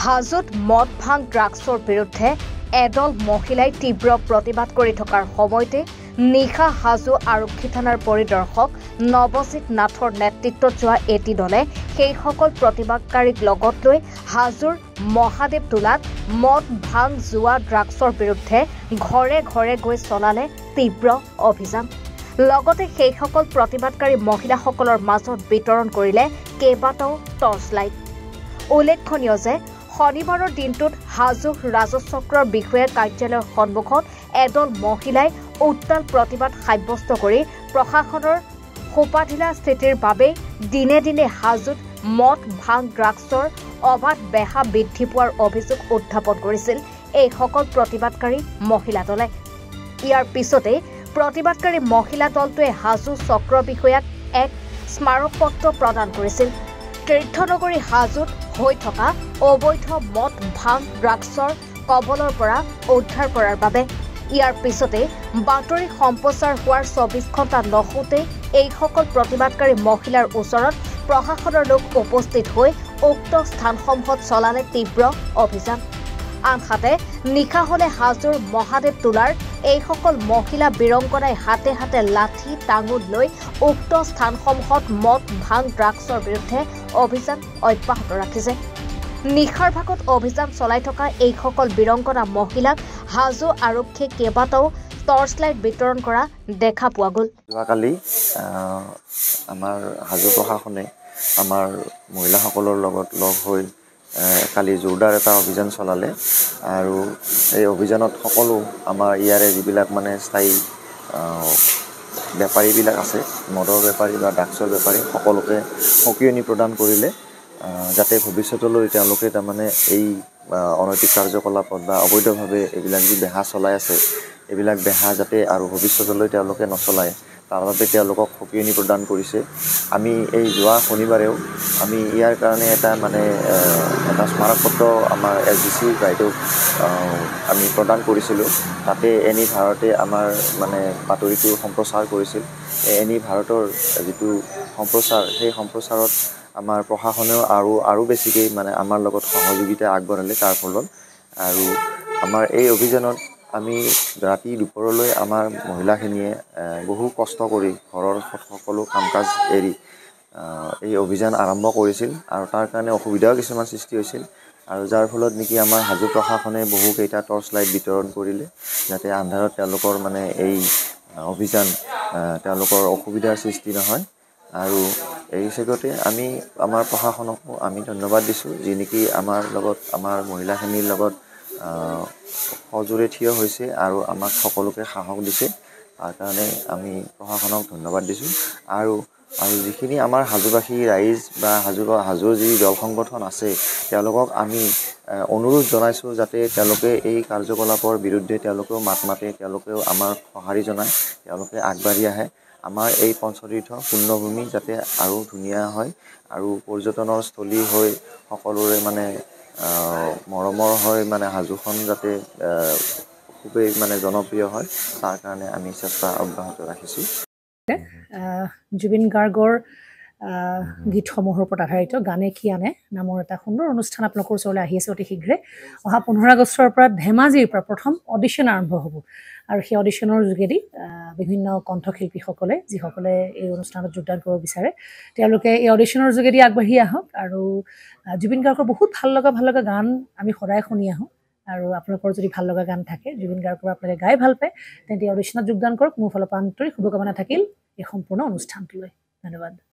হাজোত মদ ভাং ড্ৰাগছৰ বিৰুদ্ধে এদল মহিলাই তীব্ৰ প্ৰতিবাদ কৰি থকাৰ সময়তে নিশা হাজো আৰক্ষী থানাৰ পৰিদৰ্শক নৱজিত নাথৰ নেতৃত্বত যোৱা এটি দলে সেইসকল প্ৰতিবাদকাৰীক লগত লৈ হাজোৰ মহাদেৱ তোলাত মদ ভাং জুৱা ড্ৰাগছৰ বিৰুদ্ধে ঘৰে ঘৰে গৈ চলালে তীব্ৰ অভিযান। লগতে সেইসকল প্ৰতিবাদকাৰী মহিলাসকলৰ মাজত বিতৰণ কৰিলে কেইবাটাও টৰ্চ লাইট। উল্লেখনীয় যে শনিবাৰৰ দিনটোত হাজো ৰাজচক্ৰৰ বিষয়া কাৰ্যালয়ৰ সন্মুখত এদল মহিলাই উত্তাল প্ৰতিবাদ সাব্যস্ত কৰি প্ৰশাসনৰ সোপাঢিলা স্থিতিৰ বাবে দিনে দিনে হাজোত মদ ভাং ড্ৰাগছৰ অবাধ বেহা বৃদ্ধি পোৱাৰ অভিযোগ উত্থাপন কৰিছিল এইসকল প্ৰতিবাদকাৰী মহিলা দলে। ইয়াৰ পিছতে প্ৰতিবাদকাৰী মহিলা দলটোৱে হাজো চক্ৰ বিষয়াক এক স্মাৰকপত্ৰ প্ৰদান কৰিছিল তীৰ্থনগৰী হাজোত হৈ থকা অবৈধ মদ ভাং ড্ৰাগছৰ কবলৰ পৰা উদ্ধাৰ কৰাৰ বাবে। ইয়াৰ পিছতে বাতৰি সম্প্ৰচাৰ হোৱাৰ ২৪ ঘণ্টা নহওঁতে এইসকল প্ৰতিবাদকাৰী মহিলাৰ ওচৰত প্ৰশাসনৰ লোক উপস্থিত হৈ উক্ত স্থানসমূহত চলালে তীব্ৰ অভিযান। আনহাতে নিশা হলে হাজোৰ মহাদেৱ তোলাৰ এইসকল মহিলা বীৰংগনাই হাতে হাতে লাঠি টাঙোন লৈ উক্ত স্থানসমূহত মদ ভাং ড্ৰাগছৰ বিৰুদ্ধে অভিযান অব্যাহত ৰাখিছে। নিশাৰ ভাগত অভিযান চলাই থকা এইসকল বীৰংগনা মহিলাক হাজো আৰক্ষীয়ে কেইবাটাও টৰ্চ লাইট বিতৰণ কৰা দেখা পোৱা গ'ল। যোৱাকালি আমাৰ হাজো প্ৰশাসনে আমাৰ মহিলাসকলৰ লগত লগ হৈ কালি জোৰদাৰ এটা অভিযান চলালে আৰু এই অভিযানত সকলো আমাৰ ইয়াৰে যিবিলাক মানে স্থায়ী বেপাৰীবিলাক আছে, মদৰ বেপাৰী বা ড্ৰাগছৰ বেপাৰী, সকলোকে সকিয়নি প্ৰদান কৰিলে যাতে ভৱিষ্যতলৈ তেওঁলোকে তাৰমানে এই অনৈতিক কাৰ্যকলাপত বা অবৈধভাৱে এইবিলাক যি বেহা চলাই আছে এইবিলাক বেহা যাতে আৰু ভৱিষ্যতলৈ তেওঁলোকে নচলায় তাৰ বাবে তেওঁলোকক সকিয়নি প্ৰদান কৰিছে। আমি এই যোৱা শনিবাৰেও আমি ইয়াৰ কাৰণে এটা স্মাৰকপত্ৰ আমাৰ SDC বাইদেউক আমি প্ৰদান কৰিছিলোঁ। তাতে এনি ভাৰতে আমাৰ বাতৰিটো সম্প্ৰচাৰ কৰিছিল। এনি ভাৰতৰ যিটো সম্প্ৰচাৰ সেই সম্প্ৰচাৰত আমাৰ প্ৰশাসনেও আৰু বেছিকৈ আমাৰ লগত সহযোগিতা আগবঢ়ালে। তাৰ ফলত আৰু আমাৰ এই অভিযানত আমি ৰাতি দুপৰলৈ আমাৰ মহিলাখিনিয়ে বহু কষ্ট কৰি ঘৰৰ সকলো কাম কাজ এৰি এই অভিযান আৰম্ভ কৰিছিল আৰু তাৰ কাৰণে অসুবিধাও কিছুমান সৃষ্টি হৈছিল আৰু যাৰ ফলত নেকি আমাৰ হাজো প্ৰশাসনে বহুকেইটা টৰ্চ লাইট বিতৰণ কৰিলে যাতে আন্ধাৰত তেওঁলোকৰ এই অভিযান তেওঁলোকৰ অসুবিধাৰ সৃষ্টি নহয়। আৰু এই হিচাপতে আমি আমাৰ প্ৰশাসনকো আমি ধন্যবাদ দিছোঁ যি নেকি আমাৰ লগত আমাৰ মহিলাখিনিৰ লগত সজোৰে থিয় হৈছে আৰু আমাক সকলোকে সাহস দিছে। তাৰ কাৰণে আমি প্ৰশাসনক ধন্যবাদ দিছোঁ আৰু যিখিনি আমাৰ হাজোবাসী ৰাইজ বা হাজোৰ যি দল সংগঠন আছে তেওঁলোকক আমি অনুৰোধ জনাইছোঁ যাতে তেওঁলোকে এই কাৰ্যকলাপৰ বিৰুদ্ধে তেওঁলোকেও মাত মাতে, তেওঁলোকেও আমাৰ সঁহাৰি জনায়, তেওঁলোকে আগবাঢ়ি আহে। আমাৰ এই পঞ্চতীৰ্থ পুণ্যভূমি যাতে আৰু ধুনীয়া হয় আৰু পৰ্যটনৰ স্থলী হৈ সকলোৰে মৰমৰ হয় হাজোখন যাতে খুবেই জনপ্ৰিয় হয় তাৰ কাৰণে আমি চেষ্টা অব্যাহত ৰাখিছোঁ। জুবিন গাৰ্গৰ গীতসমূহৰ ওপৰত আধাৰিত গানে কি আনে নামৰ এটা সুন্দৰ অনুষ্ঠান আপোনালোকৰ ওচৰলৈ আহি আছে অতি শীঘ্ৰে। অহা 15 আগষ্টৰ পৰা ধেমাজিৰ পৰা প্ৰথম অডিশ্যন আৰম্ভ হ'ব আৰু সেই অডিশ্যনৰ যোগেদি বিভিন্ন কণ্ঠশিল্পীসকলে যিসকলে এই অনুষ্ঠানত যোগদান কৰিব বিচাৰে তেওঁলোকে এই অডিশ্যনৰ যোগেদি আগবাঢ়ি আহক আৰু জুবিন গাৰ্গৰ বহুত ভাল লগা গান আমি সদায় শুনি আহোঁ আৰু আপোনালোকৰ যদি ভাল লগা গান থাকে জুবিন গাৰ্গৰ আপোনালোকে গাই ভাল পায় তেন্তে অডিশ্যনত যোগদান কৰক। মোৰ ফালৰ পৰা আন্তৰিক শুভকামনা থাকিল এই সম্পূৰ্ণ অনুষ্ঠানটোলৈ। ধন্যবাদ।